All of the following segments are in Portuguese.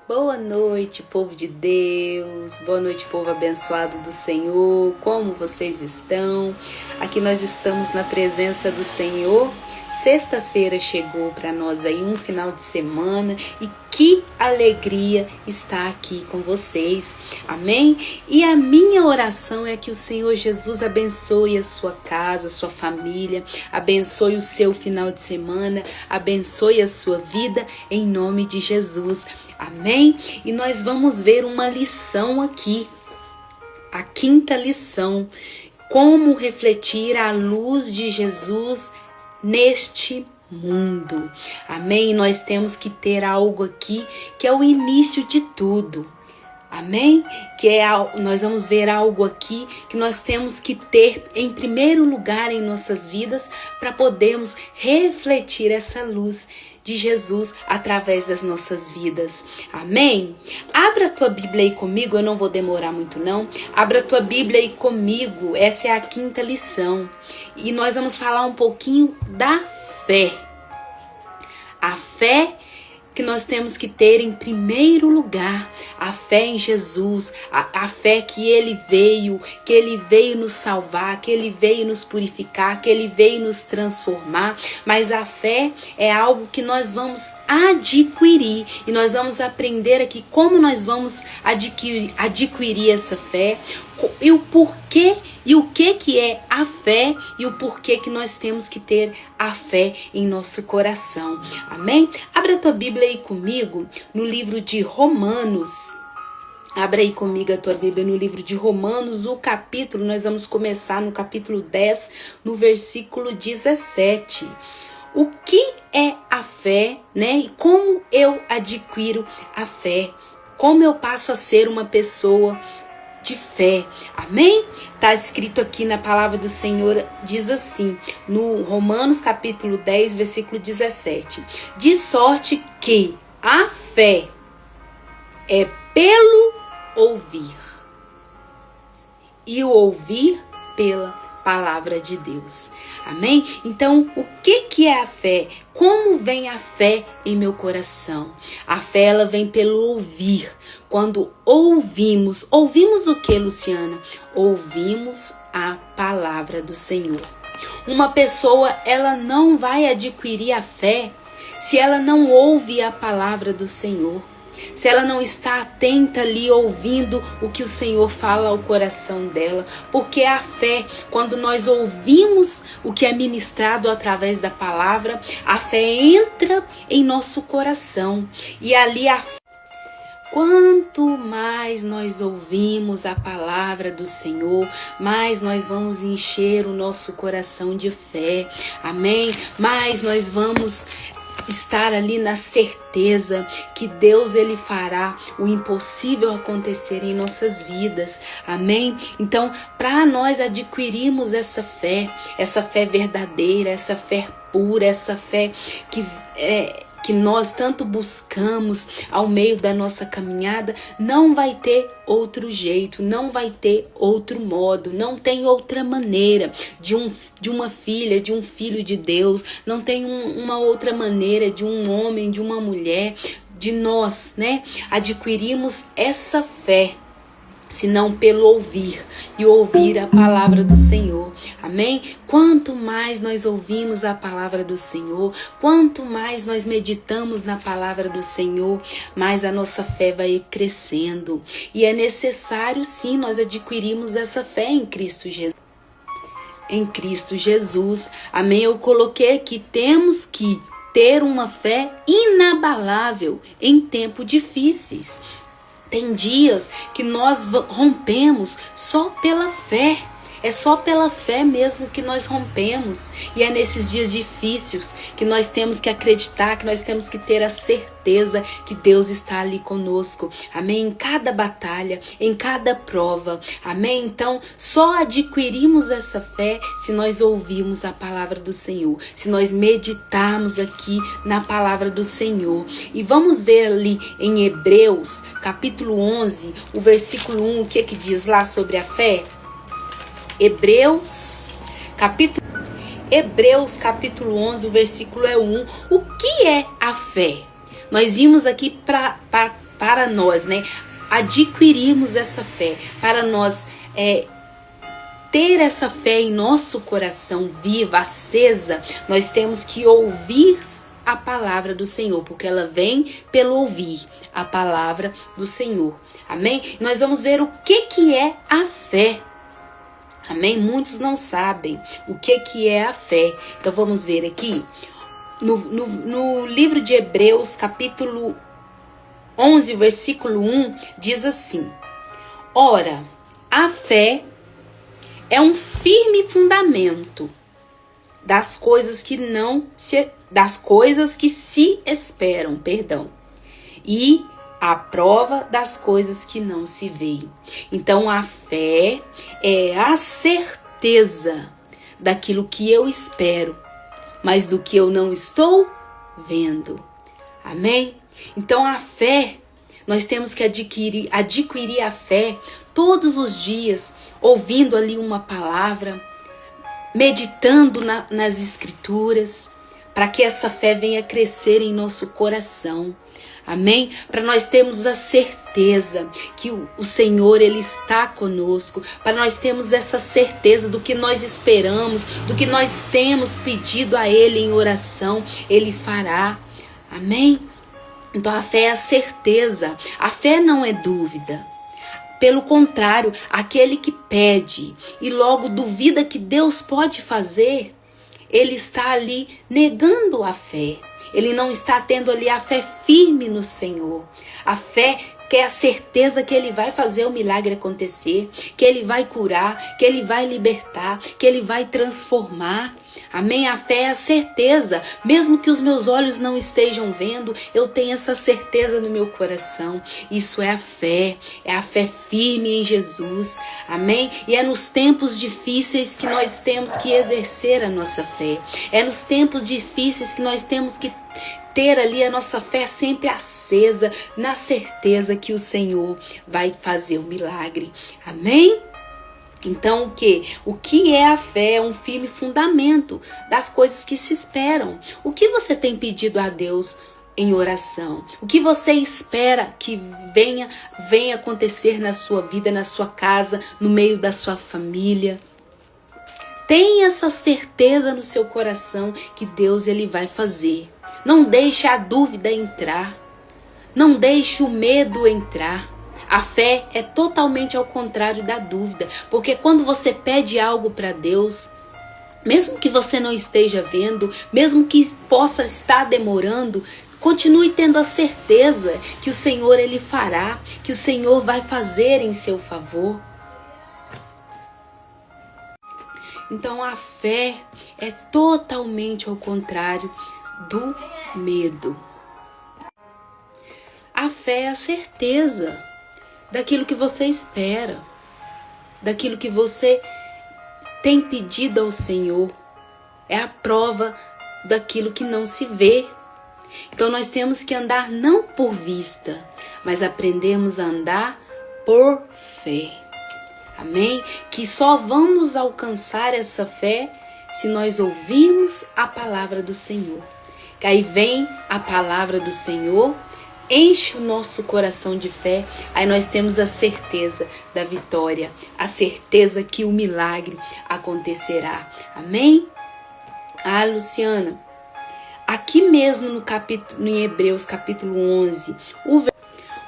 Boa noite, povo de Deus. Boa noite, povo abençoado do Senhor. Como vocês estão? Aqui nós estamos na presença do Senhor. Sexta-feira chegou para nós aí, um final de semana, e que alegria estar aqui com vocês, amém? E a minha oração é que o Senhor Jesus abençoe a sua casa, a sua família, abençoe o seu final de semana, abençoe a sua vida, em nome de Jesus, amém? E nós vamos ver uma lição aqui, a quinta lição, como refletir a luz de Jesus neste mundo, amém? Nós temos que ter algo aqui que é o início de tudo, amém? Nós vamos ver algo aqui que nós temos que ter em primeiro lugar em nossas vidas para podermos refletir essa luz de Jesus através das nossas vidas, amém? Abra a tua Bíblia aí comigo, eu não vou demorar muito não, abra a tua Bíblia aí comigo, essa é a quinta lição, e nós vamos falar um pouquinho da fé, a fé que nós temos que ter em primeiro lugar, a fé em Jesus, a fé que Ele veio nos salvar, que Ele veio nos purificar, que Ele veio nos transformar, mas a fé é algo que nós vamos adquirir, e nós vamos aprender aqui como nós vamos adquirir essa fé, e o porquê, e o que é a fé, e o porquê que nós temos que ter a fé em nosso coração, amém? Abra a tua Bíblia aí comigo no livro de Romanos. Abra aí comigo a tua Bíblia no livro de Romanos, o capítulo, nós vamos começar no capítulo 10, no versículo 17. O que é a fé, né? E como eu adquiro a fé? Como eu passo a ser uma pessoa de fé, amém? Tá escrito aqui na palavra do Senhor, diz assim, no Romanos capítulo 10, versículo 17. De sorte que a fé é pelo ouvir, e o ouvir pela palavra de Deus, amém? Então, o que é a fé? Como vem a fé em meu coração? A fé, ela vem pelo ouvir. Quando ouvimos o que, Luciana? Ouvimos a palavra do Senhor. Uma pessoa, ela não vai adquirir a fé se ela não ouve a palavra do Senhor. Se ela não está atenta ali ouvindo o que o Senhor fala ao coração dela, porque a fé, quando nós ouvimos o que é ministrado através da palavra, a fé entra em nosso coração, e ali quanto mais nós ouvimos a palavra do Senhor, mais nós vamos encher o nosso coração de fé, amém? Mais nós vamos estar ali na certeza que Deus, Ele fará o impossível acontecer em nossas vidas, amém? Então, para nós adquirirmos essa fé verdadeira, essa fé pura, essa fé que nós tanto buscamos ao meio da nossa caminhada, não vai ter outro jeito, não vai ter outro modo, não tem outra maneira de uma filha, de um filho de Deus, não tem uma outra maneira de um homem, de uma mulher, de nós, né, adquirimos essa fé, senão pelo ouvir, e ouvir a palavra do Senhor, amém? Quanto mais nós ouvimos a palavra do Senhor, quanto mais nós meditamos na palavra do Senhor, mais a nossa fé vai crescendo, e é necessário sim nós adquirirmos essa fé em Cristo Jesus. Em Cristo Jesus, amém? Eu coloquei aqui, temos que ter uma fé inabalável em tempos difíceis. Tem dias que nós rompemos só pela fé. É só pela fé mesmo que nós rompemos. E é nesses dias difíceis que nós temos que acreditar, que nós temos que ter a certeza que Deus está ali conosco. Amém? Em cada batalha, em cada prova. Amém? Então, só adquirimos essa fé se nós ouvirmos a palavra do Senhor. Se nós meditarmos aqui na palavra do Senhor. E vamos ver ali em Hebreus, capítulo 11, o versículo 1, o que diz lá sobre a fé? Hebreus, capítulo 11, o versículo é 1. O que é a fé? Nós vimos aqui para para nós, né, adquirirmos essa fé, para nós ter essa fé em nosso coração viva, acesa, nós temos que ouvir a palavra do Senhor, porque ela vem pelo ouvir a palavra do Senhor. Amém? Nós vamos ver o que é a fé. Amém? Muitos não sabem o que é a fé. Então vamos ver aqui. No livro de Hebreus, capítulo 11, versículo 1, diz assim: ora, a fé é um firme fundamento das coisas que se esperam, e a prova das coisas que não se veem. Então a fé é a certeza daquilo que eu espero, mas do que eu não estou vendo. Amém? Então a fé, nós temos que adquirir a fé todos os dias, ouvindo ali uma palavra, meditando nas escrituras, para que essa fé venha crescer em nosso coração. Amém? Para nós termos a certeza que o Senhor, Ele está conosco. Para nós termos essa certeza do que nós esperamos, do que nós temos pedido a Ele em oração, Ele fará. Amém? Então a fé é a certeza. A fé não é dúvida. Pelo contrário, aquele que pede e logo duvida que Deus pode fazer, ele está ali negando a fé. Ele não está tendo ali a fé firme no Senhor. A fé que é a certeza que Ele vai fazer o milagre acontecer, que Ele vai curar, que Ele vai libertar, que Ele vai transformar. Amém? A fé é a certeza. Mesmo que os meus olhos não estejam vendo, eu tenho essa certeza no meu coração. Isso é a fé firme em Jesus. Amém? E é nos tempos difíceis que nós temos que exercer a nossa fé. É nos tempos difíceis que nós temos que ter ali a nossa fé sempre acesa, na certeza que o Senhor vai fazer o milagre. Amém? Então o que? O que é a fé? É um firme fundamento das coisas que se esperam. O que você tem pedido a Deus em oração? O que você espera que venha acontecer na sua vida, na sua casa, no meio da sua família? Tenha essa certeza no seu coração que Deus, Ele vai fazer. Não deixe a dúvida entrar. Não deixe o medo entrar. A fé é totalmente ao contrário da dúvida. Porque quando você pede algo para Deus, mesmo que você não esteja vendo, mesmo que possa estar demorando, continue tendo a certeza que o Senhor, Ele fará, que o Senhor vai fazer em seu favor. Então a fé é totalmente ao contrário do medo. A fé é a certeza daquilo que você espera, daquilo que você tem pedido ao Senhor. É a prova daquilo que não se vê. Então nós temos que andar não por vista, mas aprendemos a andar por fé. Amém? Que só vamos alcançar essa fé se nós ouvirmos a palavra do Senhor. Que aí vem a palavra do Senhor, enche o nosso coração de fé, aí nós temos a certeza da vitória, a certeza que o milagre acontecerá. Amém? Ah, Luciana, aqui mesmo em Hebreus capítulo 11,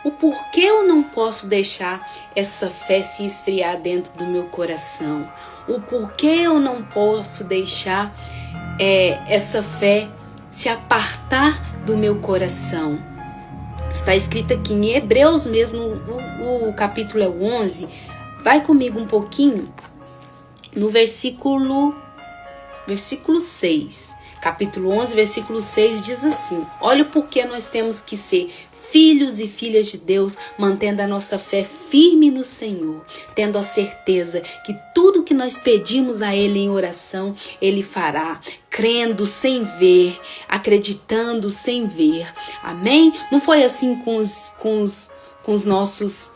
o porquê eu não posso deixar essa fé se esfriar dentro do meu coração? O porquê eu não posso deixar essa fé se apartar do meu coração? Está escrito aqui em Hebreus mesmo, o capítulo é o 11. Vai comigo um pouquinho no versículo 6. Capítulo 11, versículo 6 diz assim: olha o porquê nós temos que ser filhos e filhas de Deus, mantendo a nossa fé firme no Senhor, tendo a certeza que tudo que nós pedimos a Ele em oração, Ele fará, crendo sem ver, acreditando sem ver. Amém? Não foi assim com os nossos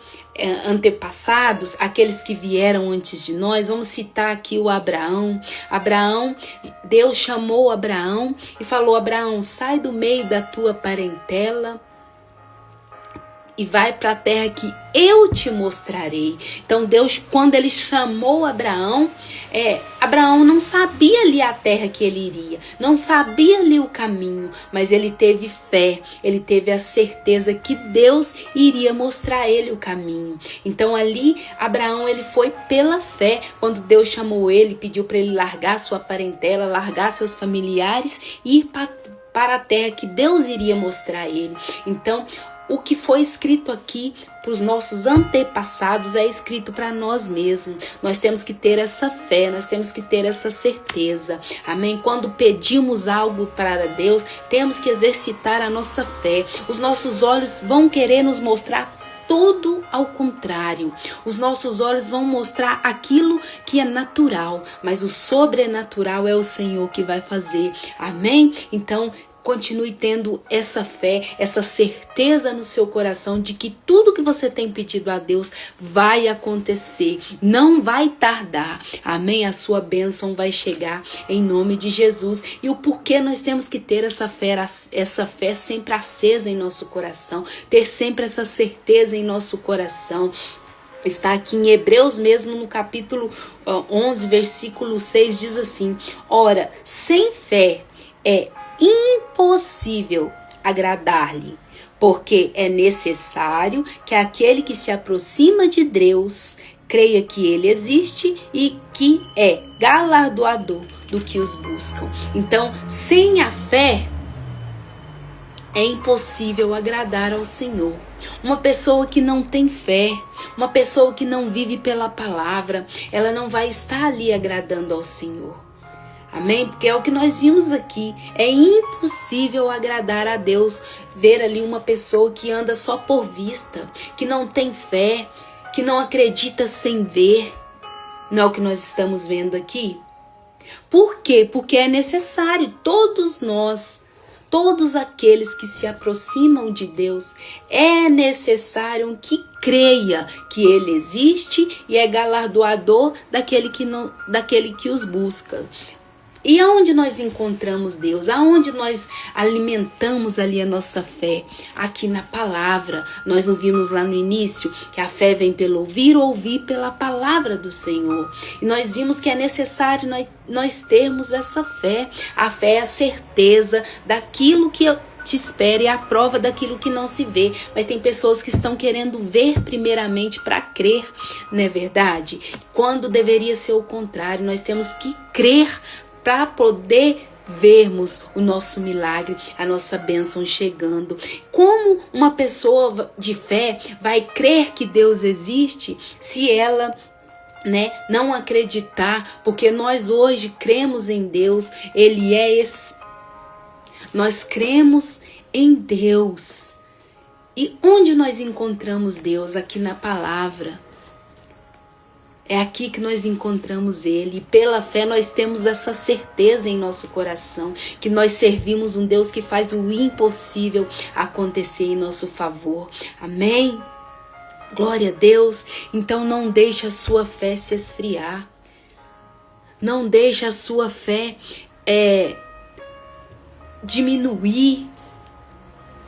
antepassados, aqueles que vieram antes de nós. Vamos citar aqui o Abraão. Deus chamou Abraão e falou: Abraão, sai do meio da tua parentela, e vai para a terra que eu te mostrarei. Então Deus, quando ele chamou Abraão, Abraão não sabia ali a terra que ele iria, não sabia ali o caminho, mas ele teve fé, ele teve a certeza que Deus iria mostrar a ele o caminho. Então ali Abraão, ele foi pela fé. Quando Deus chamou ele, pediu para ele largar sua parentela, largar seus familiares e ir para a terra que Deus iria mostrar a ele. Então o que foi escrito aqui para os nossos antepassados é escrito para nós mesmos. Nós temos que ter essa fé, nós temos que ter essa certeza. Amém? Quando pedimos algo para Deus, temos que exercitar a nossa fé. Os nossos olhos vão querer nos mostrar tudo ao contrário. Os nossos olhos vão mostrar aquilo que é natural, mas o sobrenatural é o Senhor que vai fazer. Amém? Então, continue tendo essa fé, essa certeza no seu coração de que tudo que você tem pedido a Deus vai acontecer, não vai tardar. Amém? A sua bênção vai chegar em nome de Jesus. E o porquê nós temos que ter essa fé sempre acesa em nosso coração, ter sempre essa certeza em nosso coração. Está aqui em Hebreus mesmo, no capítulo 11, versículo 6, diz assim: ora, sem fé é impossível agradar-lhe, porque é necessário que aquele que se aproxima de Deus creia que ele existe e que é galardoador do que os buscam. Então, sem a fé, é impossível agradar ao Senhor. Uma pessoa que não tem fé, uma pessoa que não vive pela palavra, ela não vai estar ali agradando ao Senhor. Amém? Porque é o que nós vimos aqui. É impossível agradar a Deus, ver ali uma pessoa que anda só por vista, que não tem fé, que não acredita sem ver. Não é o que nós estamos vendo aqui? Por quê? Porque é necessário, todos nós, todos aqueles que se aproximam de Deus, é necessário que creia que Ele existe e é galardoador daquele que os busca. E aonde nós encontramos Deus? Aonde nós alimentamos ali a nossa fé? Aqui na palavra. Nós não vimos lá no início que a fé vem pelo ouvir pela palavra do Senhor. E nós vimos que é necessário nós termos essa fé. A fé é a certeza daquilo que te espera, é a prova daquilo que não se vê. Mas tem pessoas que estão querendo ver primeiramente para crer, não é verdade? Quando deveria ser o contrário. Nós temos que crer para poder vermos o nosso milagre, a nossa bênção chegando. Como uma pessoa de fé vai crer que Deus existe se ela não acreditar? Porque nós hoje cremos em Deus, Ele é nós cremos em Deus. E onde nós encontramos Deus? Aqui na palavra. É aqui que nós encontramos Ele. E pela fé nós temos essa certeza em nosso coração, que nós servimos um Deus que faz o impossível acontecer em nosso favor. Amém? Glória a Deus. Então não deixe a sua fé se esfriar. Não deixe a sua fé diminuir.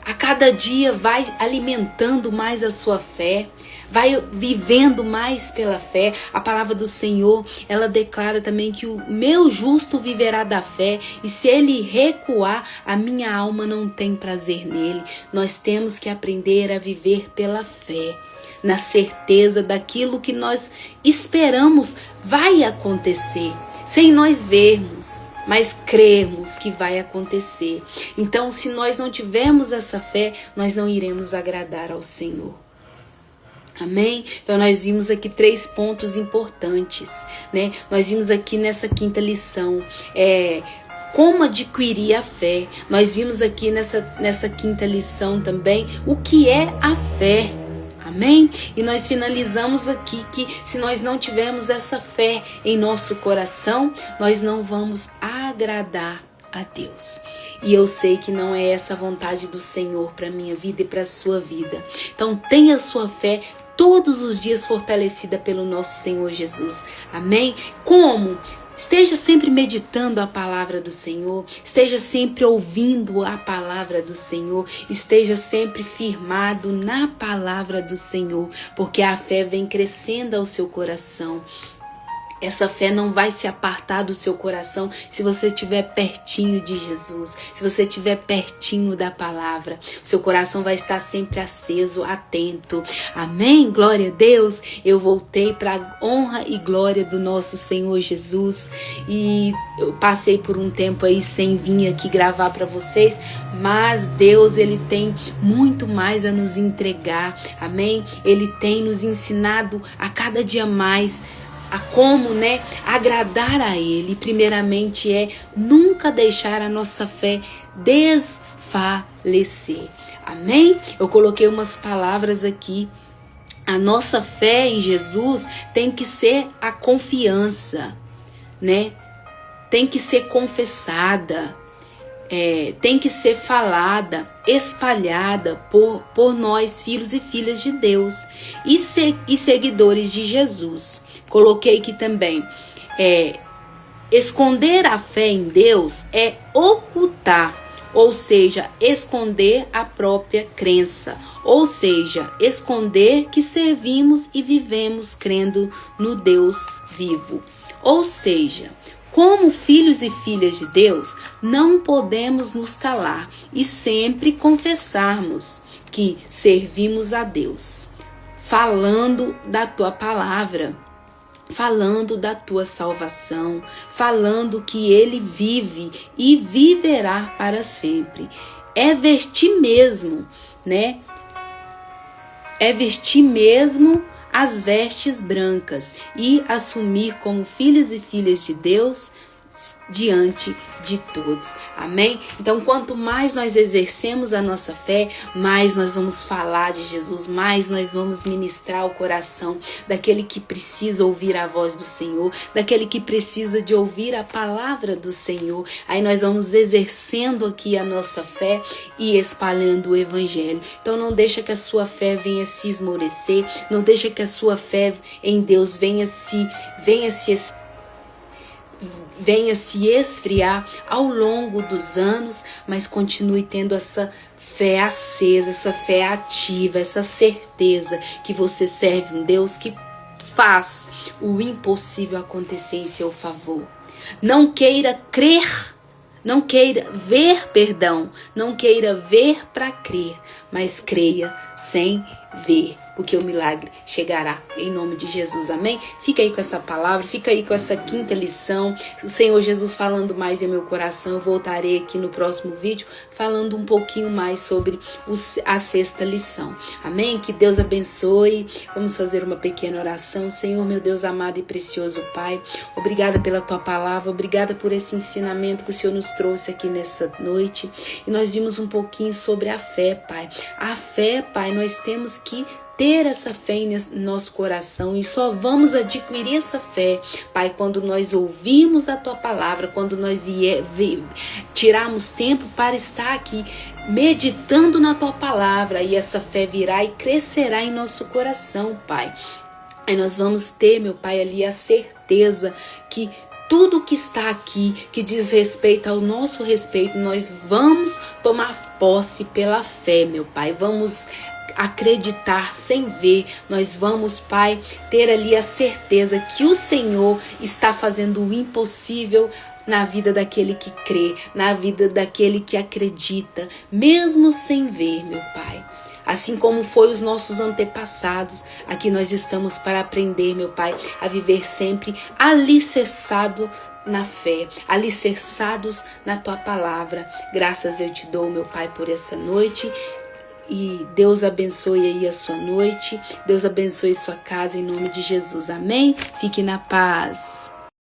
A cada dia vai alimentando mais a sua fé, vai vivendo mais pela fé. A palavra do Senhor, ela declara também que o meu justo viverá da fé, e se ele recuar, a minha alma não tem prazer nele. Nós temos que aprender a viver pela fé, na certeza daquilo que nós esperamos vai acontecer, sem nós vermos, mas cremos que vai acontecer. Então, se nós não tivermos essa fé, nós não iremos agradar ao Senhor. Amém? Então nós vimos aqui 3 pontos importantes, né? Nós vimos aqui nessa 5ª lição, como adquirir a fé. Nós vimos aqui nessa 5ª lição também o que é a fé. Amém? E nós finalizamos aqui que se nós não tivermos essa fé em nosso coração, nós não vamos agradar a Deus. E eu sei que não é essa a vontade do Senhor para a minha vida e para a sua vida. Então tenha sua fé todos os dias fortalecida pelo nosso Senhor Jesus. Amém? Como? Esteja sempre meditando a palavra do Senhor, esteja sempre ouvindo a palavra do Senhor, esteja sempre firmado na palavra do Senhor, porque a fé vem crescendo ao seu coração. Essa fé não vai se apartar do seu coração se você estiver pertinho de Jesus, se você estiver pertinho da palavra. O seu coração vai estar sempre aceso, atento. Amém? Glória a Deus. Eu voltei para a honra e glória do nosso Senhor Jesus e eu passei por um tempo aí sem vir aqui gravar para vocês, mas Deus, Ele tem muito mais a nos entregar. Amém? Ele tem nos ensinado a cada dia mais a como, agradar a Ele. Primeiramente nunca deixar a nossa fé desfalecer. Amém? Eu coloquei umas palavras aqui. A nossa fé em Jesus tem que ser a confiança, Tem que ser confessada, tem que ser falada, espalhada por nós, filhos e filhas de Deus e seguidores de Jesus. Coloquei aqui também, esconder a fé em Deus é ocultar, ou seja, esconder a própria crença, ou seja, esconder que servimos e vivemos crendo no Deus vivo. Ou seja, como filhos e filhas de Deus, não podemos nos calar e sempre confessarmos que servimos a Deus, falando da tua palavra, falando da tua salvação, falando que Ele vive e viverá para sempre. É vestir mesmo, É vestir mesmo as vestes brancas e assumir como filhos e filhas de Deus diante de todos. Amém? Então, quanto mais nós exercemos a nossa fé, mais nós vamos falar de Jesus, mais nós vamos ministrar o coração daquele que precisa ouvir a voz do Senhor, daquele que precisa de ouvir a palavra do Senhor. Aí nós vamos exercendo aqui a nossa fé e espalhando o evangelho. Então, não deixa que a sua fé venha se esmorecer, não deixa que a sua fé em Deus venha se esfriar ao longo dos anos, mas continue tendo essa fé acesa, essa fé ativa, essa certeza que você serve um Deus que faz o impossível acontecer em seu favor. Não queira ver para crer, mas creia sem ver, porque o milagre chegará em nome de Jesus. Amém? Fica aí com essa palavra, fica aí com essa quinta lição. O Senhor Jesus falando mais em meu coração. Eu voltarei aqui no próximo vídeo falando um pouquinho mais sobre a sexta lição. Amém? Que Deus abençoe. Vamos fazer uma pequena oração. Senhor, meu Deus amado e precioso Pai, obrigada pela tua palavra, obrigada por esse ensinamento que o Senhor nos trouxe aqui nessa noite. E nós vimos um pouquinho sobre a fé, Pai. A fé, Pai, nós temos que ter essa fé em nosso coração e só vamos adquirir essa fé, Pai, quando nós ouvirmos a Tua palavra, quando nós tirarmos tempo para estar aqui meditando na Tua palavra, e essa fé virá e crescerá em nosso coração, Pai. Aí nós vamos ter, meu Pai, ali a certeza que tudo que está aqui, que diz respeito ao nosso respeito, nós vamos tomar posse pela fé, meu Pai. Vamos acreditar sem ver. Nós vamos, Pai, ter ali a certeza que o Senhor está fazendo o impossível na vida daquele que crê, na vida daquele que acredita, mesmo sem ver, meu Pai. Assim como foi os nossos antepassados, aqui nós estamos para aprender, meu Pai, a viver sempre alicerçado na fé, alicerçados na Tua palavra. Graças eu te dou, meu Pai, por essa noite. E Deus abençoe aí a sua noite. Deus abençoe sua casa em nome de Jesus. Amém? Fique na paz.